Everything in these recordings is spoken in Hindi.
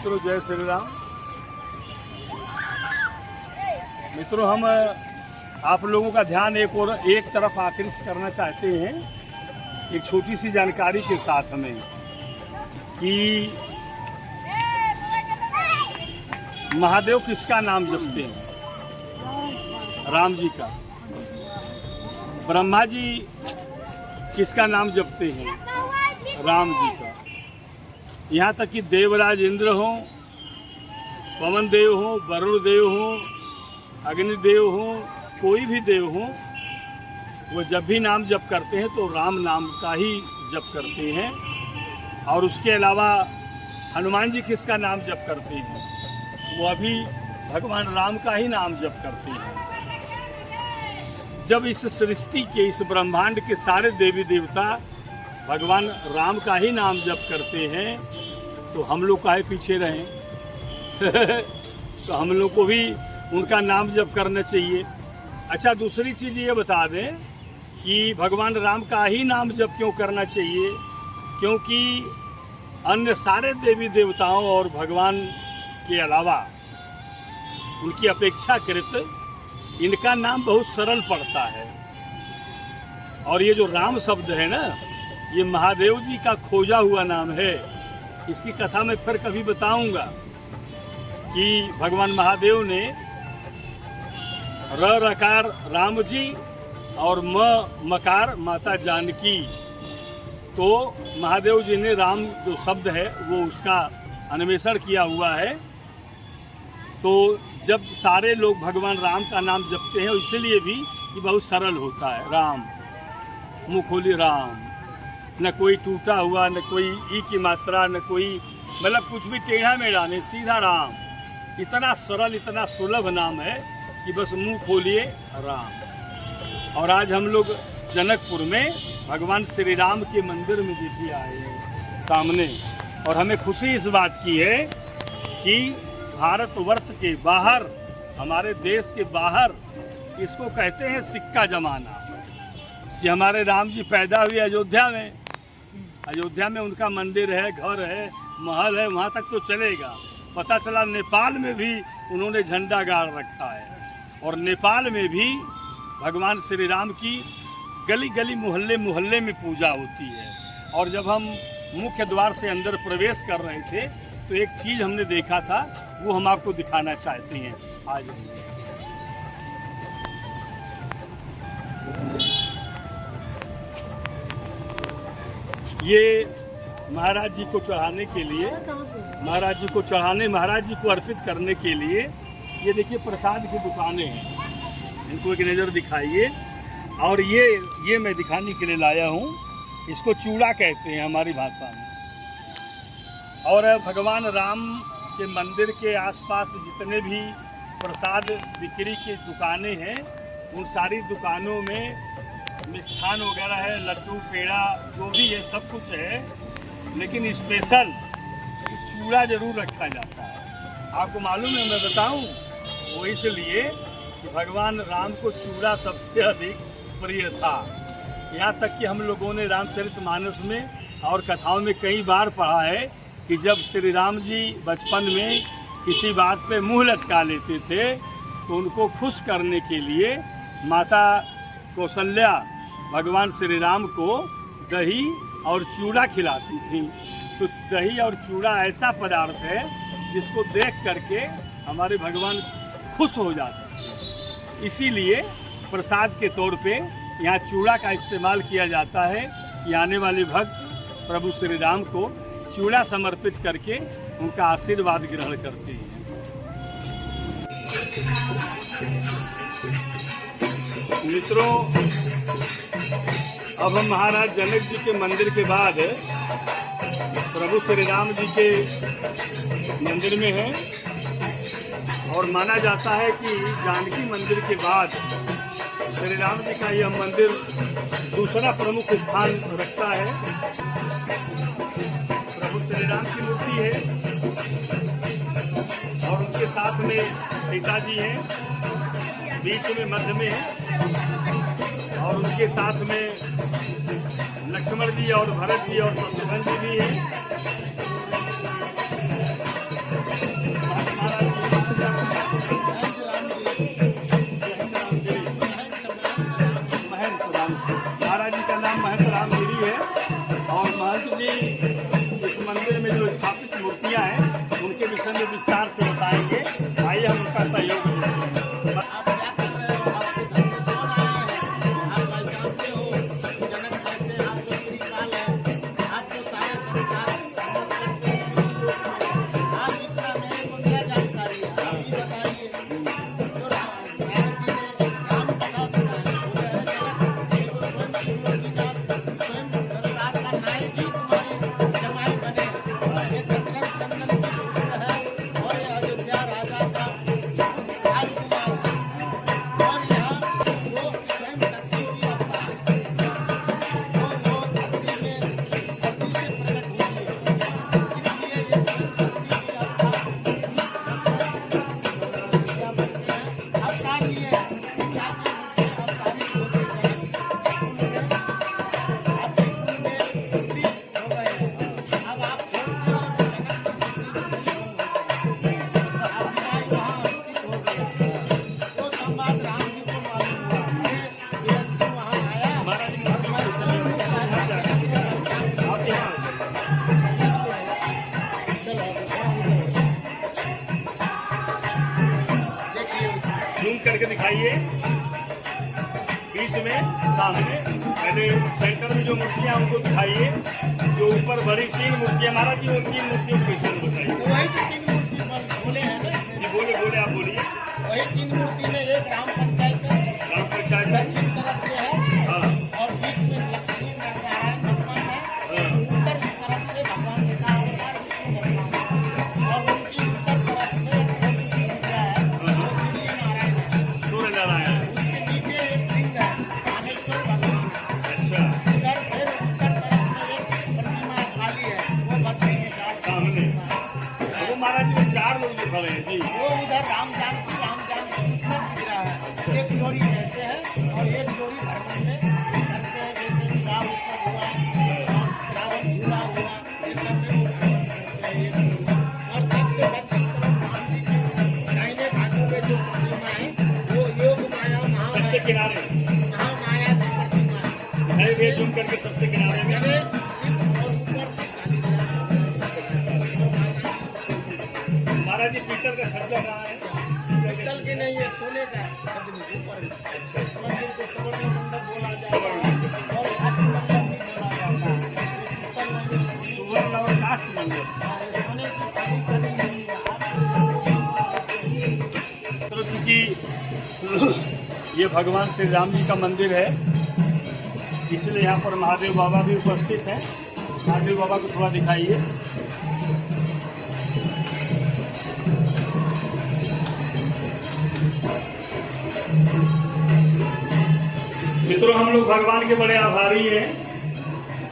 मित्रों, जय श्री राम। मित्रों, हम आप लोगों का ध्यान एक तरफ आकृष्ट करना चाहते हैं, एक छोटी सी जानकारी के साथ हमें, कि महादेव किसका नाम जपते हैं? राम जी का। ब्रह्मा जी किसका नाम जपते हैं? राम जी का। यहाँ तक कि देवराज इंद्र हो, पवन देव हो, वरुण देव हो, अग्निदेव हो, कोई भी देव हो, वो जब भी नाम जप करते हैं तो राम नाम का ही जप करते हैं। और उसके अलावा हनुमान जी किसका नाम जप करते हैं? वो अभी भगवान राम का ही नाम जप करते हैं। जब इस सृष्टि के, इस ब्रह्मांड के सारे देवी देवता भगवान राम का ही नाम जप करते हैं, तो हम लोग काहे पीछे रहें? तो हम लोग को भी उनका नाम जप करना चाहिए। अच्छा, दूसरी चीज़ ये बता दें कि भगवान राम का ही नाम जप क्यों करना चाहिए? क्योंकि अन्य सारे देवी देवताओं और भगवान के अलावा उनकी अपेक्षाकृत इनका नाम बहुत सरल पड़ता है। और ये जो राम शब्द है ना, ये महादेव जी का खोजा हुआ नाम है। इसकी कथा मैं फिर कभी बताऊंगा कि भगवान महादेव ने र रकार राम जी और म मकार माता जानकी, तो महादेव जी ने राम जो शब्द है वो उसका अन्वेषण किया हुआ है। तो जब सारे लोग भगवान राम का नाम जपते हैं, इसलिए भी कि बहुत सरल होता है। राम, मुँह खोली राम, न कोई टूटा हुआ, न कोई ई की मात्रा, न कोई मतलब कुछ भी टेढ़ा मेढ़ा नहीं, सीधा राम। इतना सरल, इतना सुलभ नाम है कि बस मुंह खोलिए राम। और आज हम लोग जनकपुर में भगवान श्री राम के मंदिर में देखिए आए हैं सामने। और हमें खुशी इस बात की है कि भारतवर्ष के बाहर, हमारे देश के बाहर, इसको कहते हैं सिक्का जमाना, कि हमारे राम जी पैदा हुए अयोध्या में। अयोध्या में उनका मंदिर है, घर है, महल है, वहाँ तक तो चलेगा। पता चला नेपाल में भी उन्होंने झंडा गाड़ रखा है। और नेपाल में भी भगवान श्री राम की गली गली, मोहल्ले मोहल्ले में पूजा होती है। और जब हम मुख्य द्वार से अंदर प्रवेश कर रहे थे तो एक चीज़ हमने देखा था, वो हम आपको दिखाना चाहते हैं। आज ये महाराज जी को चढ़ाने के लिए, महाराज जी को अर्पित करने के लिए, ये देखिए प्रसाद की दुकानें हैं। इनको एक नज़र दिखाइए। और ये मैं दिखाने के लिए लाया हूँ। इसको चूड़ा कहते हैं हमारी भाषा में। और भगवान राम के मंदिर के आसपास जितने भी प्रसाद बिक्री की दुकानें हैं, उन सारी दुकानों में मिष्ठान वगैरह है, लड्डू, पेड़ा, जो भी है सब कुछ है। लेकिन स्पेशल चूड़ा जरूर रखा जाता है। आपको मालूम है, मैं बताऊं, वो इसलिए कि भगवान राम को चूड़ा सबसे अधिक प्रिय था। यहाँ तक कि हम लोगों ने रामचरितमानस में और कथाओं में कई बार पढ़ा है कि जब श्री राम जी बचपन में किसी बात पे मुँह लटका लेते थे, तो उनको खुश करने के लिए माता कौशल्या भगवान श्री राम को दही और चूड़ा खिलाती थी। तो दही और चूड़ा ऐसा पदार्थ है जिसको देख करके हमारे भगवान खुश हो जाते हैं। इसीलिए प्रसाद के तौर पे यहाँ चूड़ा का इस्तेमाल किया जाता है कि आने वाले भक्त प्रभु श्री राम को चूड़ा समर्पित करके उनका आशीर्वाद ग्रहण करते हैं। मित्रों, अब हम महाराज जनक जी के मंदिर के बाद प्रभु श्री राम जी के मंदिर में हैं। और माना जाता है कि जानकी मंदिर के बाद श्री राम जी का यह मंदिर दूसरा प्रमुख स्थान रखता है। प्रभु श्री राम की मूर्ति है और उनके साथ में सीता जी हैं, बीच में मध्य में है, और उनके साथ में लक्ष्मण जी और भरत जी और शत्रुघ्न जी भी हैं। हैं और महंत जी इस मंदिर में जो स्थापित मूर्तियां हैं उनके विषय में विस्तार से बताएंगे। आइए हम उनका सहयोग देते हैं। करके दिखाइए बीच में सामने पहले सेंटर में जो मूर्तियां उनको दिखाइए। जो ऊपर बड़ी 3 मूर्तियां महाराज जी, वो 3 मूर्तियों को कैसे बताइए? जी बोले बोले आप बोलिए। वही 3 मूर्ति में एक ग्राम पंचायत है हाँ और बीच में लक्ष्मी नारायण भगवान है। उत्तर की तरफ से भगवान और उनकी उत्तर तरफ से महाराज जी 4 लोग खड़े हैं जी। वो उधर राम जानकी है। एक जोड़ी रहते हैं और एक जोड़ी धर्म में करते हैं। जैसे विवाह हुआ, रावण झूला हुआ, और सबसे दाहिने भागों में जो प्रतिमा है वो योग माया सबसे किनारे महामाया की प्रतिमा है। जूम करके सबसे किनारे में महाराज जी पीतल का छज्जा कहाँ है? पीतल के नहीं है, सोने का मंदिर को सुवर्ण मंडप बोला जाता है और काष्ठ मंडप भी बोला जाता है। सुवर्ण और काष्ठ मंडप सोने की शादी करनी नहीं है। तो चूंकि ये भगवान श्री राम जी का मंदिर है इसलिए यहाँ पर महादेव बाबा भी उपस्थित हैं। महादेव बाबा को थोड़ा दिखाइए। मित्रों, हम लोग भगवान के बड़े आभारी हैं।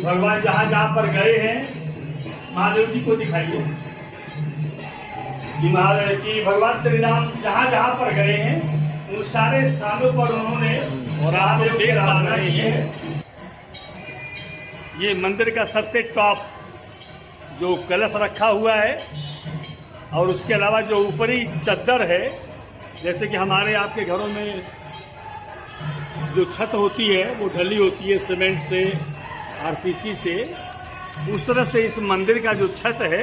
भगवान जहाँ जहाँ पर गए हैं महादेव जी को दिखाइए कि भगवान श्री राम जहाँ जहाँ पर गए हैं उन सारे स्थानों पर उन्होंने महादेव की आराधना की है। ये मंदिर का सबसे टॉप जो कलश रखा हुआ है और उसके अलावा जो ऊपरी चद्दर है, जैसे कि हमारे आपके घरों में जो छत होती है वो ढली होती है सीमेंट से, आरसीसी से, उस तरह से इस मंदिर का जो छत है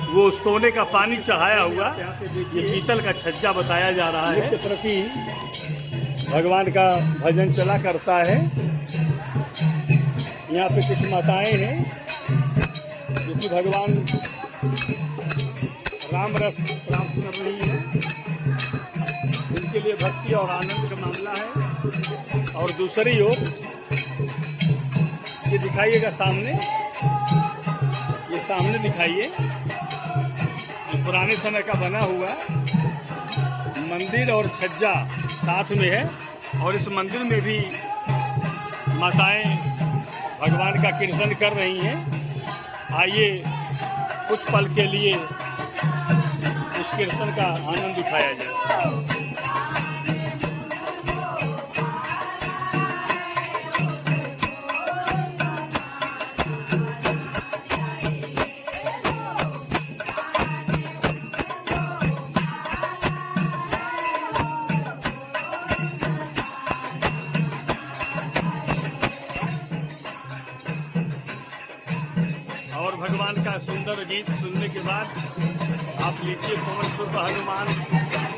वो सोने का पानी चढ़ाया हुआ ये पीतल का छज्जा बताया जा रहा है। के प्रति भगवान का भजन चला करता है। यहाँ पे कुछ माताएं हैं जो कि भगवान राम रस प्राप्त कर रही है। उनके लिए भक्ति और आनंद का मामला है। और दूसरी ओर ये दिखाइएगा सामने, ये सामने दिखाइए, ये पुराने समय का बना हुआ मंदिर और छज्जा साथ में है। और इस मंदिर में भी माताएं भगवान का कीर्तन कर रही हैं। आइए कुछ पल के लिए उस कीर्तन का आनंद उठाया जाए। सुंदर गीत सुनने के बाद आप लीजिए पवन सुत हनुमान